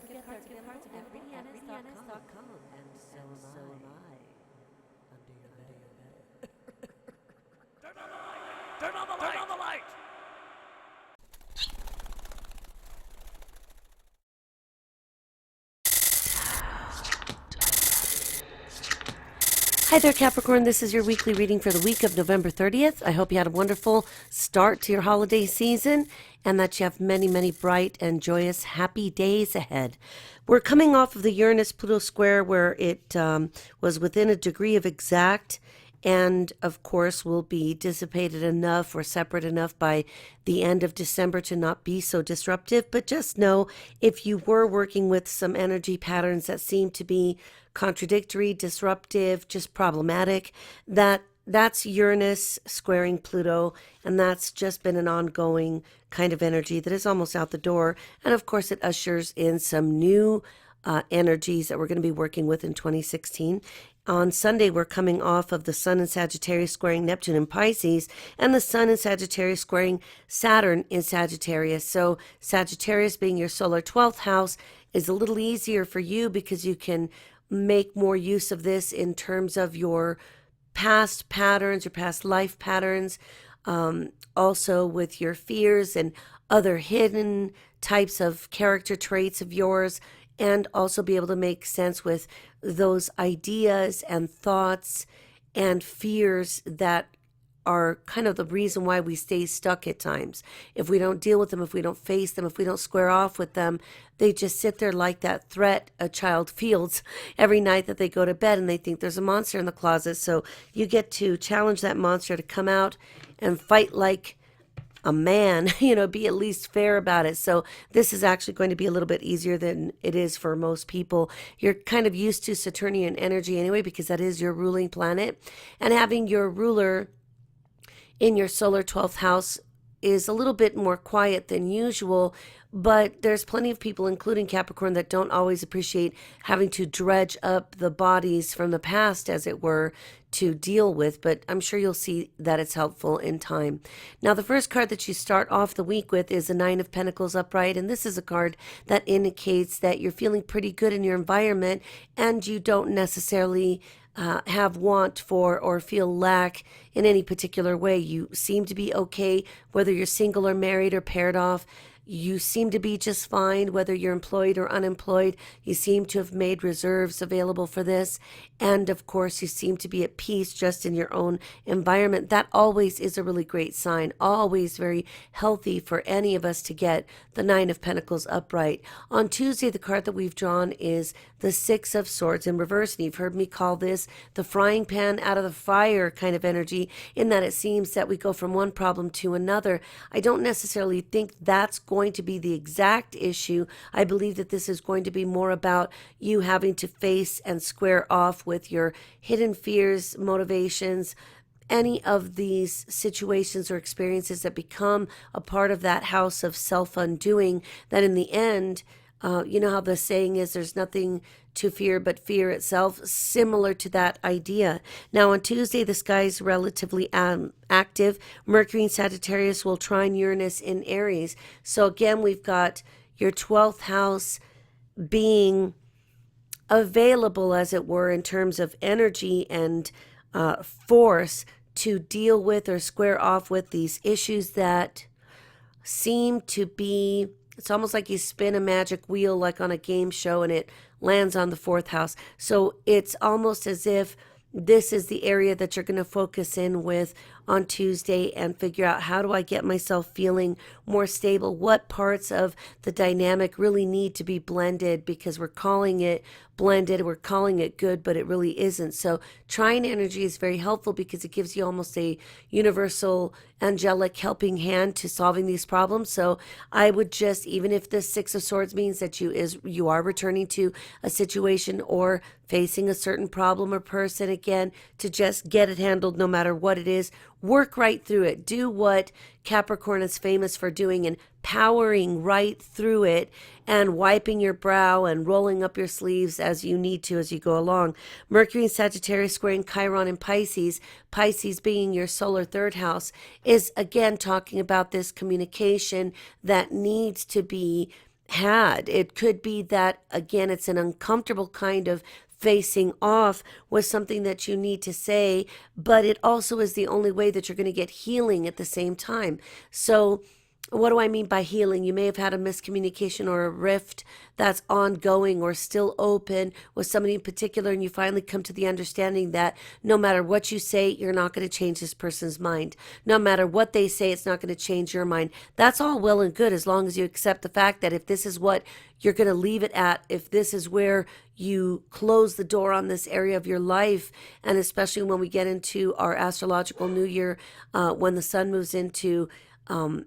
get cards at RitaYanez.com, and so am I. Under your bed. Turn on the light! Turn on the light! Turn on the light! Hi there, Capricorn. This is your weekly reading for the week of November 30th. I hope you had a wonderful start to your holiday season and that you have many, many bright and joyous, happy days ahead. We're coming off of the Uranus-Pluto square where it was within a degree of exact and, of course, will be dissipated enough or separate enough by the end of December to not be so disruptive. But just know if you were working with some energy patterns that seem to be contradictory, disruptive, just problematic, that's Uranus squaring Pluto, and that's just been an ongoing kind of energy that is almost out the door. And of course, it ushers in some new energies that we're going to be working with in 2016. On Sunday, we're coming off of the Sun in Sagittarius squaring Neptune in Pisces, and the Sun in Sagittarius squaring Saturn in Sagittarius. So Sagittarius being your solar 12th house is a little easier for you because you can make more use of this in terms of your past patterns, your past life patterns, also with your fears and other hidden types of character traits of yours, and also be able to make sense with those ideas and thoughts and fears that are kind of the reason why we stay stuck at times. If we don't deal with them, if we don't face them, if we don't square off with them, they just sit there like that threat a child feels every night that they go to bed and they think there's a monster in the closet. So you get to challenge that monster to come out and fight like a man, be at least fair about it. So this is actually going to be a little bit easier than it is for most people. You're kind of used to Saturnian energy anyway, because that is your ruling planet. And having your ruler in your solar 12th house is a little bit more quiet than usual, but there's plenty of people, including Capricorn, that don't always appreciate having to dredge up the bodies from the past, as it were, to deal with, but I'm sure you'll see that it's helpful in time. Now, the first card that you start off the week with is the Nine of Pentacles upright, and this is a card that indicates that you're feeling pretty good in your environment and you don't necessarily have want for or feel lack in any particular way. You seem to be okay, whether you're single or married or paired off. You seem to be just fine, whether you're employed or unemployed. You seem to have made reserves available for this. And of course, you seem to be at peace just in your own environment. That always is a really great sign, always very healthy for any of us to get the Nine of Pentacles upright. On Tuesday, the card that we've drawn is the Six of Swords in reverse. And you've heard me call this the frying pan out of the fire kind of energy, in that it seems that we go from one problem to another. I don't necessarily think that's going to be the exact issue. I believe that this is going to be more about you having to face and square off with your hidden fears, motivations, any of these situations or experiences that become a part of that house of self-undoing, that in the end, you know how the saying is, there's nothing to fear but fear itself, similar to that idea. Now, on Tuesday, the sky is relatively active. Mercury in Sagittarius will trine Uranus in Aries. So again, we've got your 12th house being available, as it were, in terms of energy and force to deal with or square off with these issues that seem to be, it's almost like you spin a magic wheel like on a game show and it lands on the fourth house. So it's almost as if this is the area that you're going to focus in with on Tuesday and figure out, how do I get myself feeling more stable? What parts of the dynamic really need to be blended, because we're calling it blended, we're calling it good, but it really isn't. So trine energy is very helpful because it gives you almost a universal angelic helping hand to solving these problems. So I would just, even if the Six of Swords means that you are returning to a situation or facing a certain problem or person again, to just get it handled no matter what it is. Work right through it. Do what Capricorn is famous for doing, and powering right through it and wiping your brow and rolling up your sleeves as you need to as you go along. Mercury in Sagittarius squaring Chiron in Pisces, Pisces being your solar third house, is again talking about this communication that needs to be had. It could be that, again, it's an uncomfortable kind of facing off with something that you need to say, but it also is the only way that you're going to get healing at the same time. So, what do I mean by healing? You may have had a miscommunication or a rift that's ongoing or still open with somebody in particular, and you finally come to the understanding that no matter what you say, you're not going to change this person's mind. No matter what they say, it's not going to change your mind. That's all well and good as long as you accept the fact that if this is what you're going to leave it at, if this is where you close the door on this area of your life, and especially when we get into our astrological new year, when the sun moves into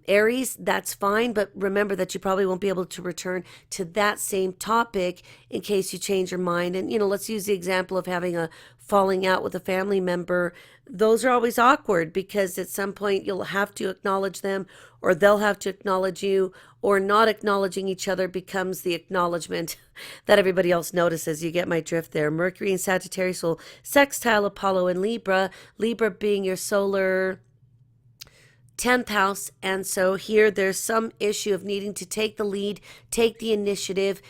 Aries, that's fine, but remember that you probably won't be able to return to that same topic in case you change your mind. And, let's use the example of having a falling out with a family member. Those are always awkward because at some point you'll have to acknowledge them, or they'll have to acknowledge you, or not acknowledging each other becomes the acknowledgement that everybody else notices. You get my drift there. Mercury and Sagittarius will sextile Apollo and Libra, Libra being your solar 10th house. And so here there's some issue of needing to take the lead, take the initiative,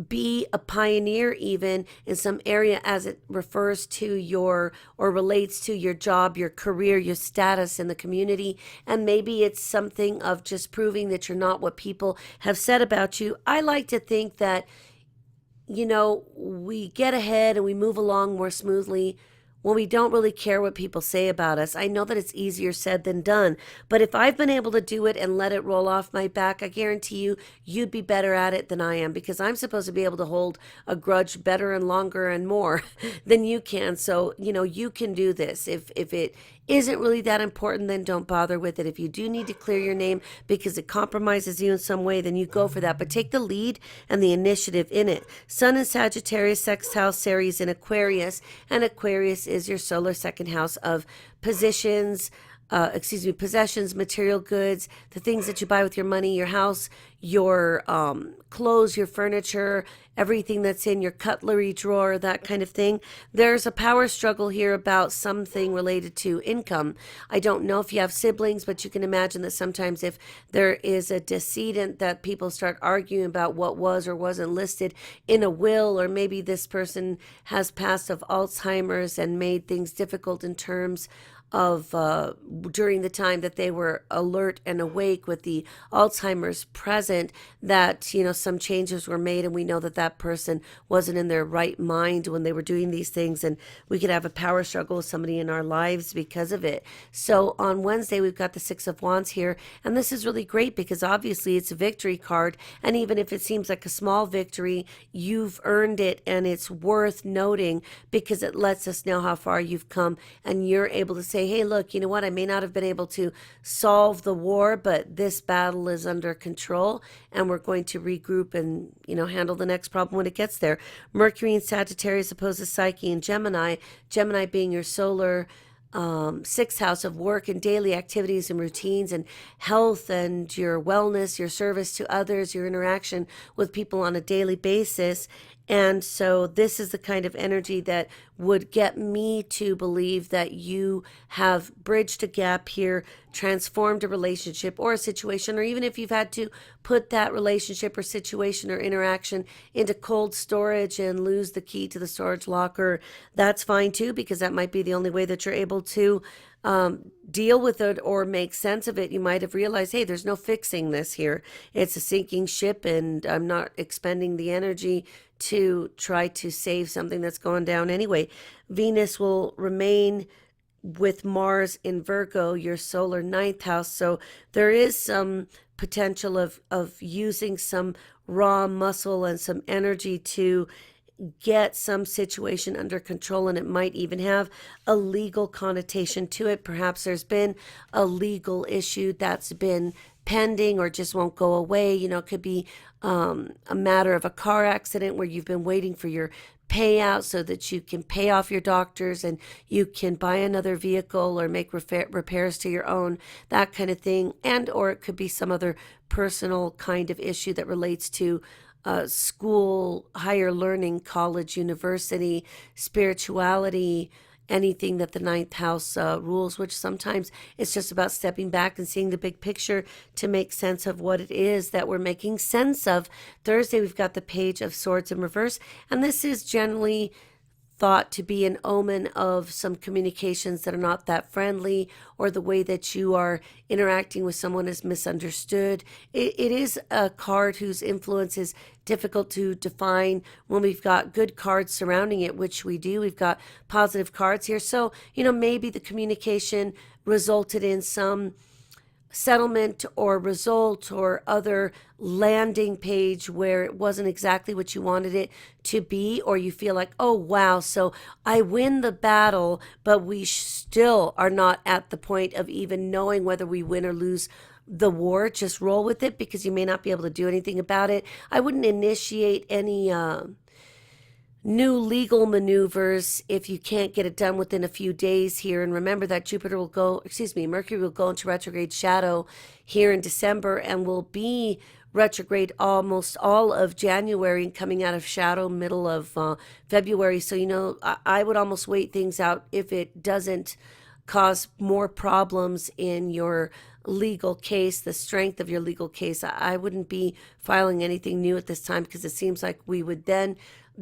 be a pioneer even in some area as it refers to your or relates to your job, your career, your status in the community. And maybe it's something of just proving that you're not what people have said about you. I like to think that, we get ahead and we move along more smoothly when we don't really care what people say about us. I know that it's easier said than done, but if I've been able to do it and let it roll off my back, I guarantee you, you'd be better at it than I am, because I'm supposed to be able to hold a grudge better and longer and more than you can. So, you can do this. If it isn't really that important, then don't bother with it. If you do need to clear your name because it compromises you in some way, then you go for that. But take the lead and the initiative in it. Sun in Sagittarius, sextile Ceres in Aquarius, and Aquarius is your solar second house of possessions, material goods, the things that you buy with your money, your house, your clothes, your furniture, everything that's in your cutlery drawer, that kind of thing. There's a power struggle here about something related to income. I don't know if you have siblings, but you can imagine that sometimes if there is a decedent, that people start arguing about what was or wasn't listed in a will, or maybe this person has passed of Alzheimer's and made things difficult in terms of during the time that they were alert and awake with the Alzheimer's present, that some changes were made, and we know that that person wasn't in their right mind when they were doing these things, and we could have a power struggle with somebody in our lives because of it. So on Wednesday we've got the Six of Wands here, and this is really great because obviously it's a victory card, and even if it seems like a small victory, you've earned it, and it's worth noting because it lets us know how far you've come, and you're able to say, hey, look, you know what? I may not have been able to solve the war, but this battle is under control, and we're going to regroup and, handle the next problem when it gets there. Mercury in Sagittarius opposes Psyche and Gemini, Gemini being your solar sixth house of work and daily activities and routines and health and your wellness, your service to others, your interaction with people on a daily basis. And so this is the kind of energy that would get me to believe that you have bridged a gap here, transformed a relationship or a situation, or even if you've had to put that relationship or situation or interaction into cold storage and lose the key to the storage locker, that's fine too, because that might be the only way that you're able to deal with it or make sense of it. You might have realized, hey, there's no fixing this here. It's a sinking ship, and I'm not expending the energy to try to save something that's going down anyway. Venus will remain with Mars in Virgo, your solar ninth house. So there is some potential of using some raw muscle and some energy to get some situation under control, and it might even have a legal connotation to it. Perhaps there's been a legal issue that's been pending or just won't go away. It could be a matter of a car accident where you've been waiting for your payout so that you can pay off your doctors and you can buy another vehicle or make repairs to your own, that kind of thing. And or it could be some other personal kind of issue that relates to school, higher learning, college, university, spirituality, anything that the ninth house rules, which sometimes it's just about stepping back and seeing the big picture to make sense of what it is that we're making sense of. Thursday, we've got the Page of Swords in reverse, and this is generally thought to be an omen of some communications that are not that friendly, or the way that you are interacting with someone is misunderstood. It is a card whose influence is difficult to define when we've got good cards surrounding it, which we do. We've got positive cards here. So, maybe the communication resulted in some settlement or result or other landing page where it wasn't exactly what you wanted it to be, or you feel like, oh wow, so I win the battle, but we still are not at the point of even knowing whether we win or lose the war. Just roll with it, because you may not be able to do anything about it. I wouldn't initiate any new legal maneuvers if you can't get it done within a few days here. And remember that Mercury will go into retrograde shadow here in December, and will be retrograde almost all of January, and coming out of shadow middle of February. So, I would almost wait things out if it doesn't cause more problems in your legal case, the strength of your legal case. I wouldn't be filing anything new at this time, because it seems like we would then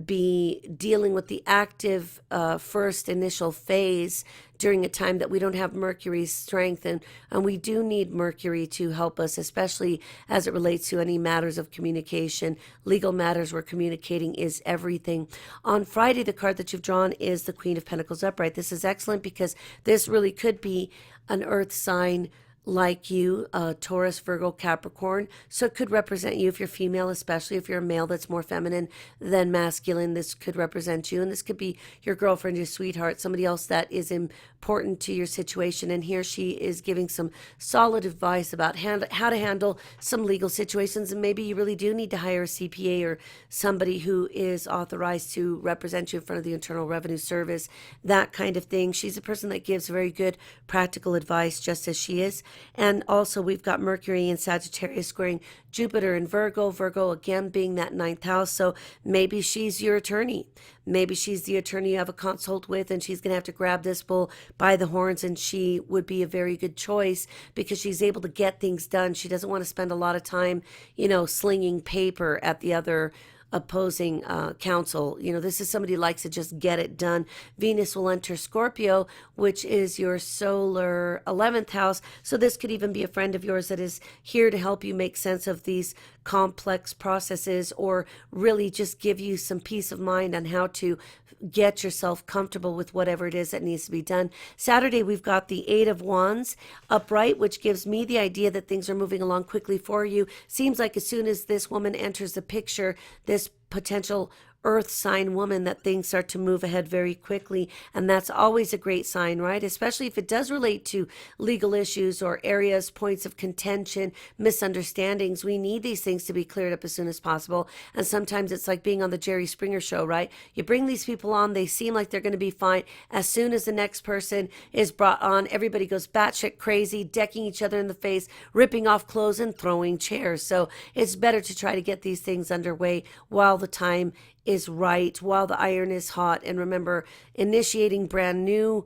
be dealing with the active first initial phase during a time that we don't have Mercury's strength, and we do need Mercury to help us, especially as it relates to any matters of communication, legal matters where communicating is everything. On Friday, the card that you've drawn is the Queen of Pentacles upright. This is excellent, because this really could be an earth sign like you, Taurus, Virgo, Capricorn. So it could represent you if you're female, especially if you're a male that's more feminine than masculine. This could represent you, and this could be your girlfriend, your sweetheart, somebody else that is important to your situation. And here she is giving some solid advice about how to handle some legal situations. And maybe you really do need to hire a CPA or somebody who is authorized to represent you in front of the Internal Revenue Service, that kind of thing. She's a person that gives very good practical advice, just as she is. And also we've got Mercury in Sagittarius squaring Jupiter in Virgo. Virgo again being that ninth house. So maybe she's your attorney. Maybe she's the attorney you have a consult with, and she's going to have to grab this bull by the horns, and she would be a very good choice because she's able to get things done. She doesn't want to spend a lot of time, slinging paper at the other opposing counsel. This is somebody who likes to just get it done. Venus will enter Scorpio, which is your solar 11th house. So this could even be a friend of yours that is here to help you make sense of these complex processes, or really just give you some peace of mind on how to get yourself comfortable with whatever it is that needs to be done. Saturday, we've got the Eight of Wands upright, which gives me the idea that things are moving along quickly for you. Seems like as soon as this woman enters the picture, this potential earth sign woman, that things start to move ahead very quickly. And that's always a great sign, right? Especially if it does relate to legal issues or areas, points of contention, misunderstandings. We need these things to be cleared up as soon as possible. And sometimes it's like being on the Jerry Springer show, right? You bring these people on, they seem like they're going to be fine. As soon as the next person is brought on, everybody goes batshit crazy, decking each other in the face, ripping off clothes and throwing chairs. So it's better to try to get these things underway while the time is right, while the iron is hot. And remember, initiating brand new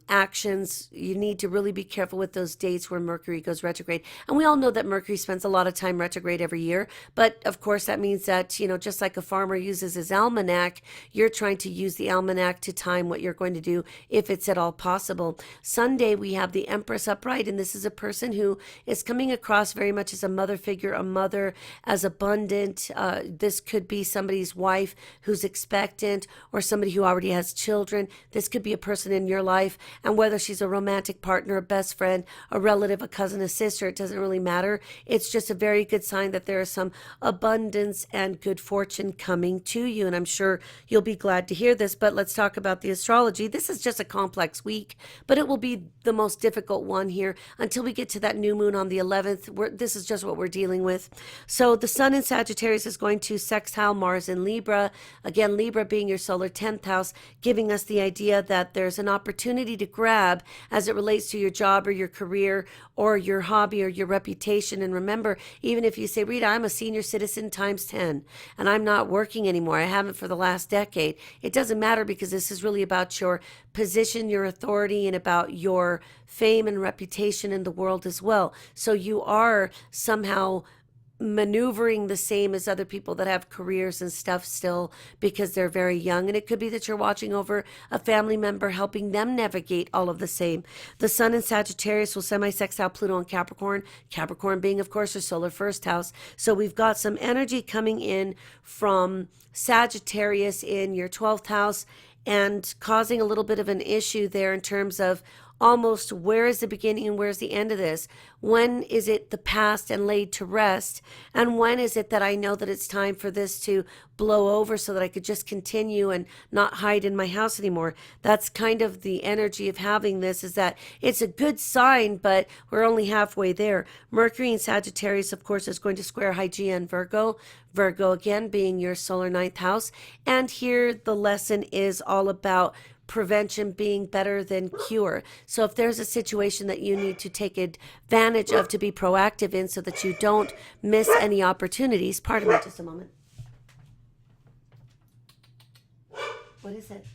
actions, you need to really be careful with those dates where Mercury goes retrograde. And we all know that Mercury spends a lot of time retrograde every year, but of course that means that, just like a farmer uses his almanac, you're trying to use the almanac to time what you're going to do if it's at all possible. Sunday, we have the Empress upright, and this is a person who is coming across very much as a mother figure, a mother as abundant. This could be somebody's wife who's expectant, or somebody who already has children. This could be a person in your life, and whether she's a romantic partner, a best friend, a relative, a cousin, a sister, it doesn't really matter. It's just a very good sign that there is some abundance and good fortune coming to you, and I'm sure you'll be glad to hear this. But let's talk about the astrology. This is just a complex week, but it will be the most difficult one here until we get to that new moon on the 11th. This is just what we're dealing with. So the sun in Sagittarius is going to sextile Mars in Libra. Again, Libra being your solar 10th house, giving us the idea that there's an opportunity opportunity to grab as it relates to your job or your career or your hobby or your reputation. And remember, even if you say, Rita, I'm a senior citizen times 10 and I'm not working anymore, I haven't for the last decade, it doesn't matter, because this is really about your position, your authority, and about your fame and reputation in the world as well. So you are somehow maneuvering the same as other people that have careers and stuff still, because they're very young. And it could be that you're watching over a family member, helping them navigate all of the same. The sun in Sagittarius will semi-sextile Pluto and Capricorn, Capricorn being, of course, your solar first house. So we've got some energy coming in from Sagittarius in your 12th house and causing a little bit of an issue there in terms of almost where is the beginning and where's the end of this? When is it the past and laid to rest? And when is it that I know that it's time for this to blow over so that I could just continue and not hide in my house anymore? That's kind of the energy of having this, is that it's a good sign, but we're only halfway there. Mercury in Sagittarius, of course, is going to square Hygeia and Virgo. Virgo, again, being your solar ninth house. And here the lesson is all about prevention being better than cure. So if there's a situation that you need to take advantage of to be proactive in so that you don't miss any opportunities, pardon me just a moment. What is it?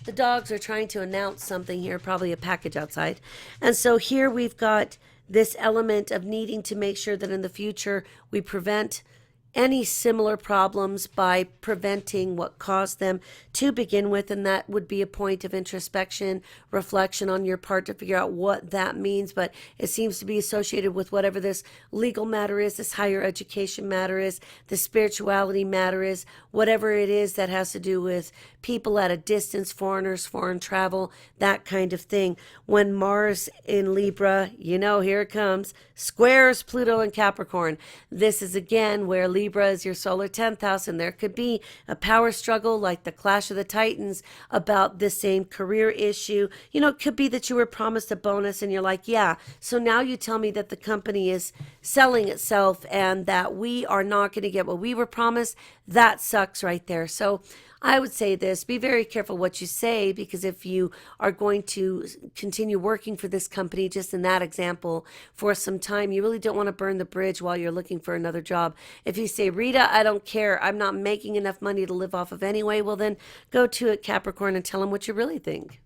The dogs are trying to announce something here, probably a package outside. And so here we've got this element of needing to make sure that in the future we prevent any similar problems by preventing what caused them to begin with. And that would be a point of introspection, reflection on your part to figure out what that means. But it seems to be associated with whatever this legal matter is, this higher education matter is, the spirituality matter is, whatever it is that has to do with people at a distance, foreigners, foreign travel, that kind of thing. When Mars in Libra, you know, here it comes, squares Pluto and Capricorn. This is again where Libra is your solar 10th house, and there could be a power struggle like the Clash of the Titans about this same career issue. You know, it could be that you were promised a bonus and you're like, yeah, so now you tell me that the company is selling itself and that we are not going to get what we were promised. That sucks right there. So I would say this, be very careful what you say, because if you are going to continue working for this company, just in that example, for some time, you really don't want to burn the bridge while you're looking for another job. If you say, Rita, I don't care, I'm not making enough money to live off of anyway, well then go to it, Capricorn, and tell them what you really think.